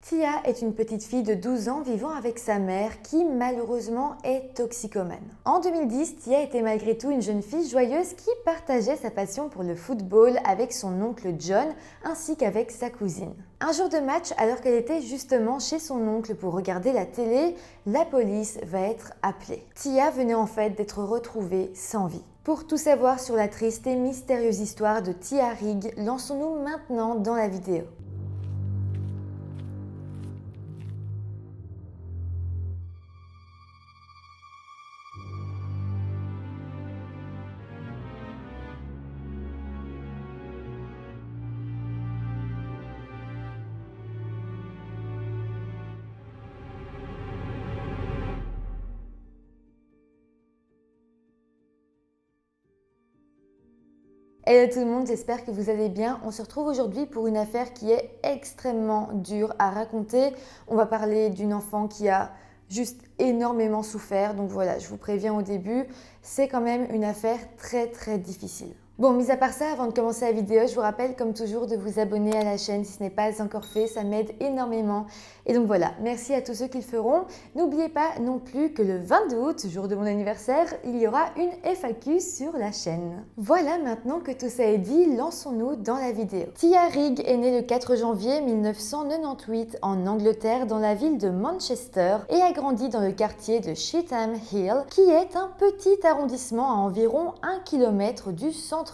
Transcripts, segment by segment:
Tia est une petite fille de 12 ans vivant avec sa mère qui malheureusement est toxicomane. En 2010, Tia était malgré tout une jeune fille joyeuse qui partageait sa passion pour le football avec son oncle John ainsi qu'avec sa cousine. Un jour de match, alors qu'elle était justement chez son oncle pour regarder la télé, la police va être appelée. Tia venait en fait d'être retrouvée sans vie. Pour tout savoir sur la triste et mystérieuse histoire de Tia Rigg, lançons-nous maintenant dans la vidéo. Hello tout le monde, j'espère que vous allez bien. On se retrouve aujourd'hui pour une affaire qui est extrêmement dure à raconter. On va parler d'une enfant qui a juste énormément souffert. Donc voilà, je vous préviens au début, c'est quand même une affaire très difficile. Bon, mis à part ça, avant de commencer la vidéo, je vous rappelle comme toujours de vous abonner à la chaîne si ce n'est pas encore fait, ça m'aide énormément. Et donc voilà, merci à tous ceux qui le feront. N'oubliez pas non plus que le 22 août, jour de mon anniversaire, il y aura une FAQ sur la chaîne. Voilà, maintenant que tout ça est dit, lançons-nous dans la vidéo. Tia Rigg est née le 4 janvier 1998 en Angleterre dans la ville de Manchester et a grandi dans le quartier de Cheetham Hill, qui est un petit arrondissement à environ 1 km du centre-ville.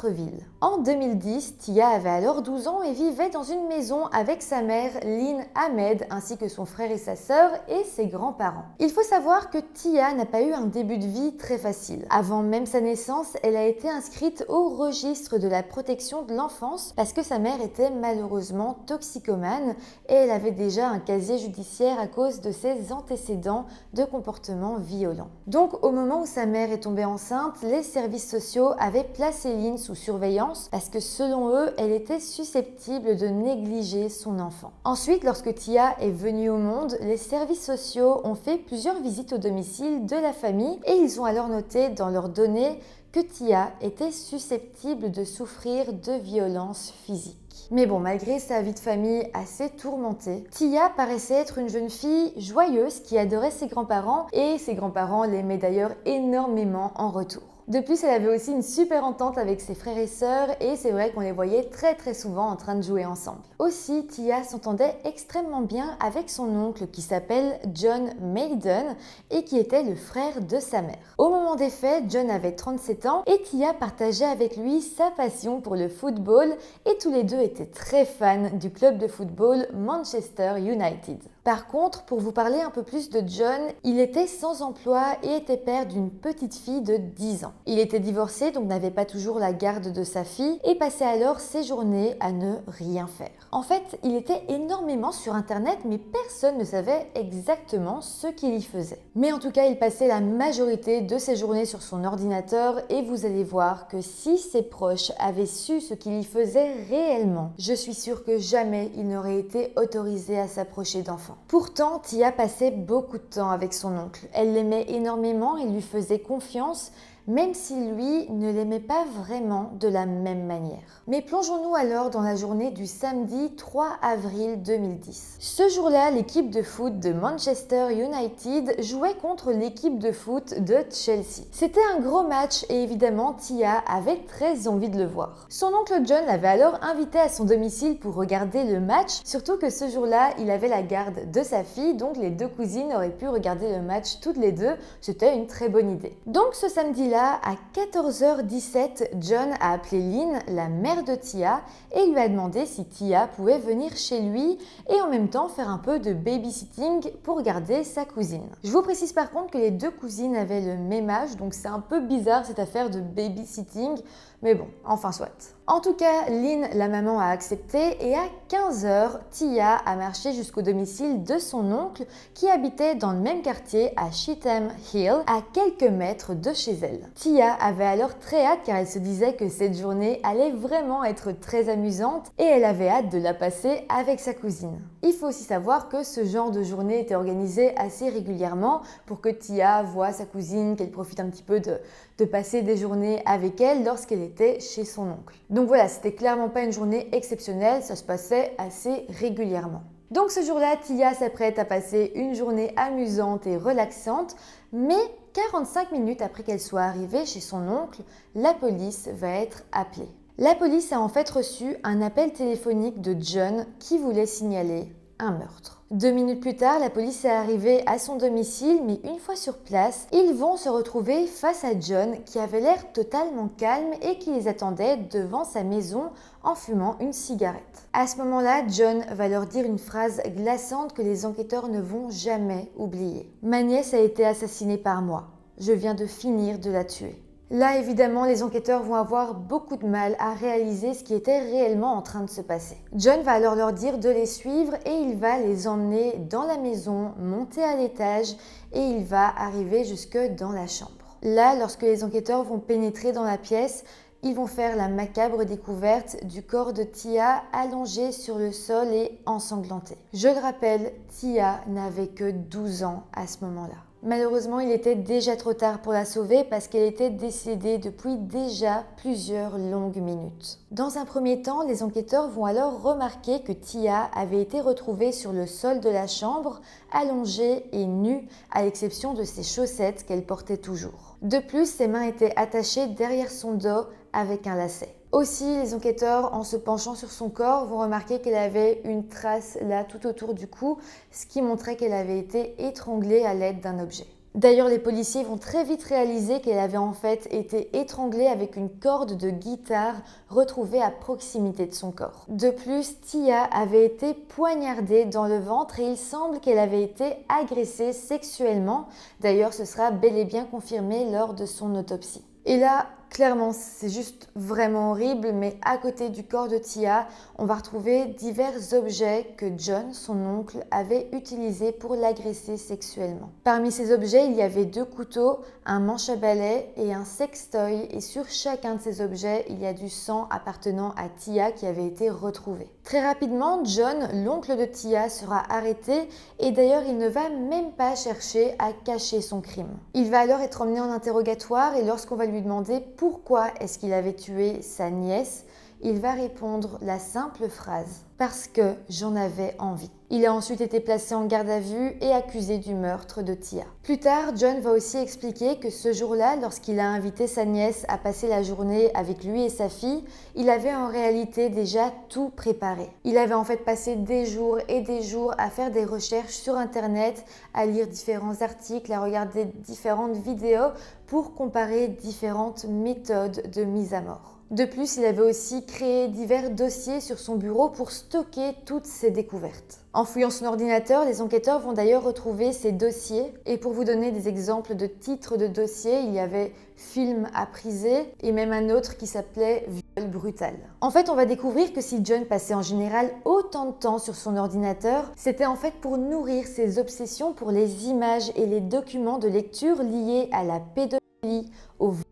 En 2010, Tia avait alors 12 ans et vivait dans une maison avec sa mère Lynn Ahmed ainsi que son frère et sa sœur et ses grands-parents. Il faut savoir que Tia n'a pas eu un début de vie très facile. Avant même sa naissance, elle a été inscrite au registre de la protection de l'enfance parce que sa mère était malheureusement toxicomane et elle avait déjà un casier judiciaire à cause de ses antécédents de comportements violents. Donc au moment où sa mère est tombée enceinte, les services sociaux avaient placé Lynn sous surveillance parce que selon eux, elle était susceptible de négliger son enfant. Ensuite, lorsque Tia est venue au monde, les services sociaux ont fait plusieurs visites au domicile de la famille et ils ont alors noté dans leurs données que Tia était susceptible de souffrir de violences physiques. Mais bon, malgré sa vie de famille assez tourmentée, Tia paraissait être une jeune fille joyeuse qui adorait ses grands-parents et ses grands-parents l'aimaient d'ailleurs énormément en retour. De plus, elle avait aussi une super entente avec ses frères et sœurs et c'est vrai qu'on les voyait très souvent en train de jouer ensemble. Aussi, Tia s'entendait extrêmement bien avec son oncle qui s'appelle John Maiden et qui était le frère de sa mère. Au moment des faits, John avait 37 ans et Tia partageait avec lui sa passion pour le football et tous les deux étaient très fans du club de football Manchester United. Par contre, pour vous parler un peu plus de John, il était sans emploi et était père d'une petite fille de 10 ans. Il était divorcé, donc n'avait pas toujours la garde de sa fille et passait alors ses journées à ne rien faire. En fait, il était énormément sur internet, mais personne ne savait exactement ce qu'il y faisait. Mais en tout cas, il passait la majorité de ses journées sur son ordinateur et vous allez voir que si ses proches avaient su ce qu'il y faisait réellement, je suis sûre que jamais il n'aurait été autorisé à s'approcher d'enfants. Pourtant, Tia passait beaucoup de temps avec son oncle. Elle l'aimait énormément et lui faisait confiance, même si lui ne l'aimait pas vraiment de la même manière. Mais plongeons-nous alors dans la journée du samedi 3 avril 2010. Ce jour-là, l'équipe de foot de Manchester United jouait contre l'équipe de foot de Chelsea. C'était un gros match et évidemment Tia avait très envie de le voir. Son oncle John l'avait alors invité à son domicile pour regarder le match, surtout que ce jour-là, il avait la garde de sa fille, donc les deux cousines auraient pu regarder le match toutes les deux. C'était une très bonne idée. Donc ce samedi-là, à 14h17, John a appelé Lynn, la mère de Tia, et lui a demandé si Tia pouvait venir chez lui et en même temps faire un peu de babysitting pour garder sa cousine. Je vous précise par contre que les deux cousines avaient le même âge, donc c'est un peu bizarre cette affaire de babysitting, mais bon, enfin soit. En tout cas, Lynn, la maman, a accepté et à 15h, Tia a marché jusqu'au domicile de son oncle qui habitait dans le même quartier à Cheetham Hill, à quelques mètres de chez elle. Tia avait alors très hâte car elle se disait que cette journée allait vraiment être très amusante et elle avait hâte de la passer avec sa cousine. Il faut aussi savoir que ce genre de journée était organisé assez régulièrement pour que Tia voie sa cousine, qu'elle profite un petit peu de passer des journées avec elle lorsqu'elle était chez son oncle. Donc voilà, c'était clairement pas une journée exceptionnelle, ça se passait assez régulièrement. Donc ce jour-là, Tia s'apprête à passer une journée amusante et relaxante, mais 45 minutes après qu'elle soit arrivée chez son oncle, la police va être appelée. La police a en fait reçu un appel téléphonique de John qui voulait signaler un meurtre. 2 minutes plus tard, la police est arrivée à son domicile, mais une fois sur place, ils vont se retrouver face à John qui avait l'air totalement calme et qui les attendait devant sa maison en fumant une cigarette. À ce moment-là, John va leur dire une phrase glaçante que les enquêteurs ne vont jamais oublier. « Ma nièce a été assassinée par moi. Je viens de finir de la tuer. » Là, évidemment, les enquêteurs vont avoir beaucoup de mal à réaliser ce qui était réellement en train de se passer. John va alors leur dire de les suivre et il va les emmener dans la maison, monter à l'étage et il va arriver jusque dans la chambre. Là, lorsque les enquêteurs vont pénétrer dans la pièce, ils vont faire la macabre découverte du corps de Tia allongé sur le sol et ensanglanté. Je le rappelle, Tia n'avait que 12 ans à ce moment-là. Malheureusement, il était déjà trop tard pour la sauver parce qu'elle était décédée depuis déjà plusieurs longues minutes. Dans un premier temps, les enquêteurs vont alors remarquer que Tia avait été retrouvée sur le sol de la chambre, allongée et nue, à l'exception de ses chaussettes qu'elle portait toujours. De plus, ses mains étaient attachées derrière son dos avec un lacet. Aussi, les enquêteurs, en se penchant sur son corps, vont remarquer qu'elle avait une trace là tout autour du cou, ce qui montrait qu'elle avait été étranglée à l'aide d'un objet. D'ailleurs, les policiers vont très vite réaliser qu'elle avait en fait été étranglée avec une corde de guitare retrouvée à proximité de son corps. De plus, Tia avait été poignardée dans le ventre et il semble qu'elle avait été agressée sexuellement. D'ailleurs, ce sera bel et bien confirmé lors de son autopsie. Et là, clairement, c'est juste vraiment horrible, mais à côté du corps de Tia, on va retrouver divers objets que John, son oncle, avait utilisés pour l'agresser sexuellement. Parmi ces objets, il y avait 2 couteaux, un manche à balai et un sextoy, et sur chacun de ces objets, il y a du sang appartenant à Tia qui avait été retrouvé. Très rapidement, John, l'oncle de Tia, sera arrêté et d'ailleurs, il ne va même pas chercher à cacher son crime. Il va alors être emmené en interrogatoire et lorsqu'on va lui demander pourquoi est-ce qu'il avait tué sa nièce, il va répondre la simple phrase « parce que j'en avais envie ». Il a ensuite été placé en garde à vue et accusé du meurtre de Tia. Plus tard, John va aussi expliquer que ce jour-là, lorsqu'il a invité sa nièce à passer la journée avec lui et sa fille, il avait en réalité déjà tout préparé. Il avait en fait passé des jours et des jours à faire des recherches sur Internet, à lire différents articles, à regarder différentes vidéos pour comparer différentes méthodes de mise à mort. De plus, il avait aussi créé divers dossiers sur son bureau pour stocker toutes ses découvertes. En fouillant son ordinateur, les enquêteurs vont d'ailleurs retrouver ces dossiers. Et pour vous donner des exemples de titres de dossiers, il y avait « Film à priser » et même un autre qui s'appelait « Viol brutal ». En fait, on va découvrir que si John passait en général autant de temps sur son ordinateur, c'était en fait pour nourrir ses obsessions pour les images et les documents de lecture liés à la pédophilie, au viol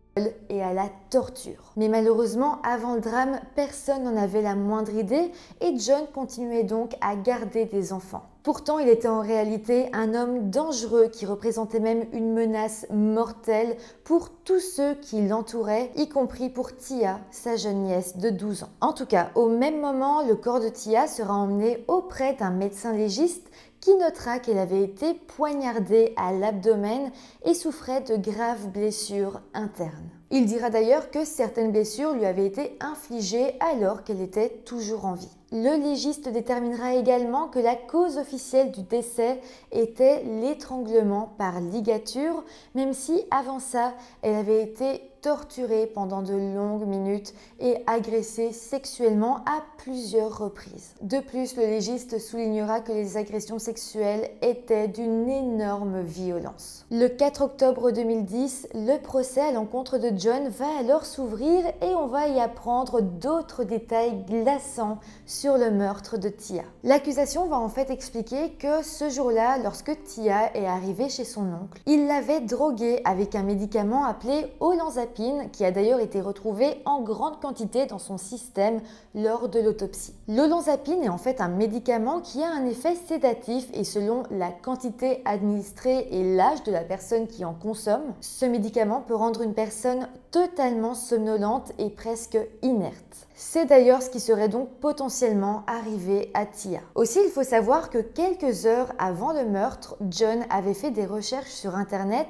et à la torture. Mais malheureusement, avant le drame, personne n'en avait la moindre idée et John continuait donc à garder des enfants. Pourtant, il était en réalité un homme dangereux qui représentait même une menace mortelle pour tous ceux qui l'entouraient, y compris pour Tia, sa jeune nièce de 12 ans. En tout cas, au même moment, le corps de Tia sera emmené auprès d'un médecin légiste qui notera qu'elle avait été poignardée à l'abdomen et souffrait de graves blessures internes. Il dira d'ailleurs que certaines blessures lui avaient été infligées alors qu'elle était toujours en vie. Le légiste déterminera également que la cause officielle du décès était l'étranglement par ligature, même si avant ça, elle avait été torturée pendant de longues minutes et agressée sexuellement à plusieurs reprises. De plus, le légiste soulignera que les agressions sexuelles étaient d'une énorme violence. Le 4 octobre 2010, le procès à l'encontre de John va alors s'ouvrir et on va y apprendre d'autres détails glaçants sur le meurtre de Tia. L'accusation va en fait expliquer que ce jour-là, lorsque Tia est arrivée chez son oncle, il l'avait droguée avec un médicament appelé olanzapine qui a d'ailleurs été retrouvé en grande quantité dans son système lors de l'autopsie. L'olanzapine est en fait un médicament qui a un effet sédatif et selon la quantité administrée et l'âge de la personne qui en consomme, ce médicament peut rendre une personne totalement somnolente et presque inerte. C'est d'ailleurs ce qui serait donc potentiellement arrivé à Tia. Aussi, il faut savoir que quelques heures avant le meurtre, John avait fait des recherches sur Internet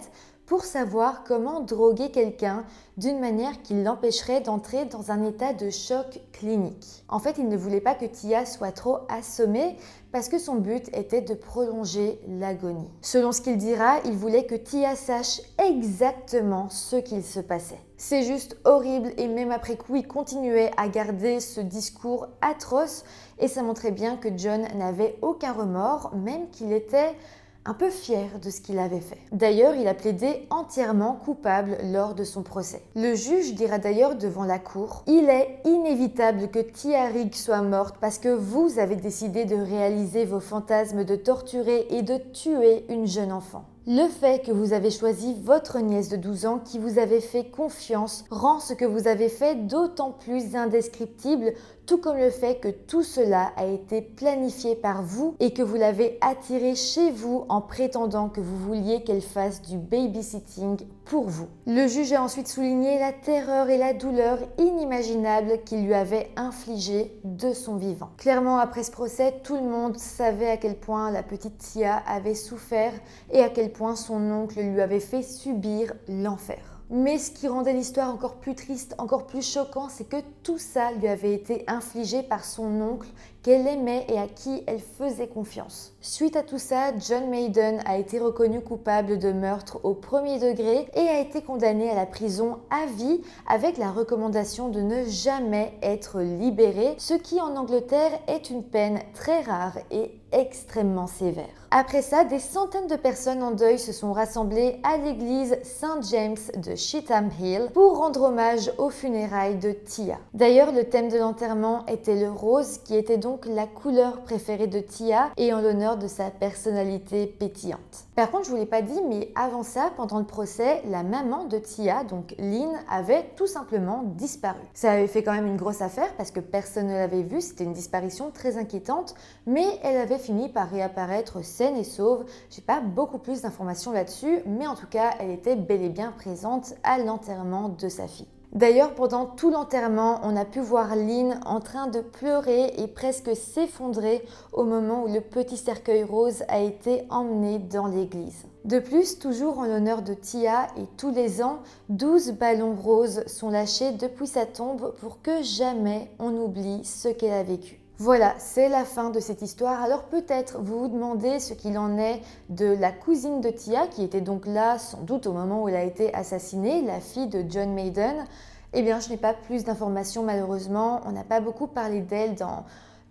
pour savoir comment droguer quelqu'un d'une manière qui l'empêcherait d'entrer dans un état de choc clinique. En fait, il ne voulait pas que Tia soit trop assommée parce que son but était de prolonger l'agonie. Selon ce qu'il dira, il voulait que Tia sache exactement ce qu'il se passait. C'est juste horrible et même après coup, il continuait à garder ce discours atroce et ça montrait bien que John n'avait aucun remords, même qu'il était un peu fier de ce qu'il avait fait. D'ailleurs, il a plaidé entièrement coupable lors de son procès. Le juge dira d'ailleurs devant la cour « Il est inévitable que Tia Rigg soit morte parce que vous avez décidé de réaliser vos fantasmes de torturer et de tuer une jeune enfant. Le fait que vous avez choisi votre nièce de 12 ans qui vous avait fait confiance rend ce que vous avez fait d'autant plus indescriptible, tout comme le fait que tout cela a été planifié par vous et que vous l'avez attirée chez vous en prétendant que vous vouliez qu'elle fasse du babysitting pour vous. » Le juge a ensuite souligné la terreur et la douleur inimaginables qu'il lui avait infligées de son vivant. Clairement, après ce procès, tout le monde savait à quel point la petite Tia avait souffert et à quel point son oncle lui avait fait subir l'enfer. Mais ce qui rendait l'histoire encore plus triste, encore plus choquant, c'est que tout ça lui avait été infligé par son oncle qu'elle aimait et à qui elle faisait confiance. Suite à tout ça, John Maiden a été reconnu coupable de meurtre au premier degré et a été condamné à la prison à vie avec la recommandation de ne jamais être libéré, ce qui en Angleterre est une peine très rare et extrêmement sévère. Après ça, des centaines de personnes en deuil se sont rassemblées à l'église Saint James de Cheetham Hill pour rendre hommage aux funérailles de Tia. D'ailleurs, le thème de l'enterrement était le rose, qui était donc la couleur préférée de Tia et en l'honneur de sa personnalité pétillante. Par contre, je ne vous l'ai pas dit, mais avant ça, pendant le procès, la maman de Tia, donc Lynn, avait tout simplement disparu. Ça avait fait quand même une grosse affaire parce que personne ne l'avait vue, c'était une disparition très inquiétante, mais elle avait fini par réapparaître saine et sauve. J'ai pas beaucoup plus d'informations là-dessus, mais en tout cas, elle était bel et bien présente à l'enterrement de sa fille. D'ailleurs, pendant tout l'enterrement, on a pu voir Lynn en train de pleurer et presque s'effondrer au moment où le petit cercueil rose a été emmené dans l'église. De plus, toujours en l'honneur de Tia, et tous les ans, 12 ballons roses sont lâchés depuis sa tombe pour que jamais on oublie ce qu'elle a vécu. Voilà, c'est la fin de cette histoire. Alors peut-être vous vous demandez ce qu'il en est de la cousine de Tia, qui était donc là sans doute au moment où elle a été assassinée, la fille de John Maiden. Eh bien, je n'ai pas plus d'informations malheureusement. On n'a pas beaucoup parlé d'elle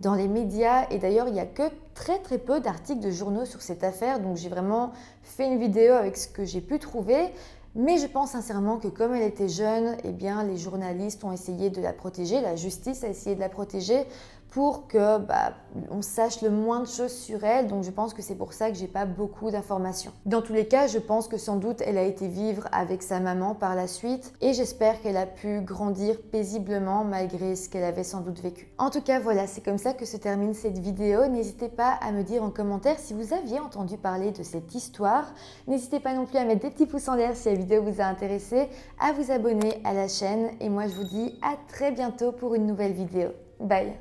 dans les médias et d'ailleurs, il n'y a que très peu d'articles de journaux sur cette affaire. Donc j'ai vraiment fait une vidéo avec ce que j'ai pu trouver. Mais je pense sincèrement que comme elle était jeune, eh bien, les journalistes ont essayé de la protéger, la justice a essayé de la protéger pour que on sache le moins de choses sur elle. Donc je pense que c'est pour ça que j'ai pas beaucoup d'informations. Dans tous les cas, je pense que sans doute elle a été vivre avec sa maman par la suite et j'espère qu'elle a pu grandir paisiblement malgré ce qu'elle avait sans doute vécu. En tout cas, voilà, c'est comme ça que se termine cette vidéo. N'hésitez pas à me dire en commentaire si vous aviez entendu parler de cette histoire. N'hésitez pas non plus à mettre des petits pouces en l'air si la vidéo vous a intéressé, à vous abonner à la chaîne et moi je vous dis à très bientôt pour une nouvelle vidéo. Bye!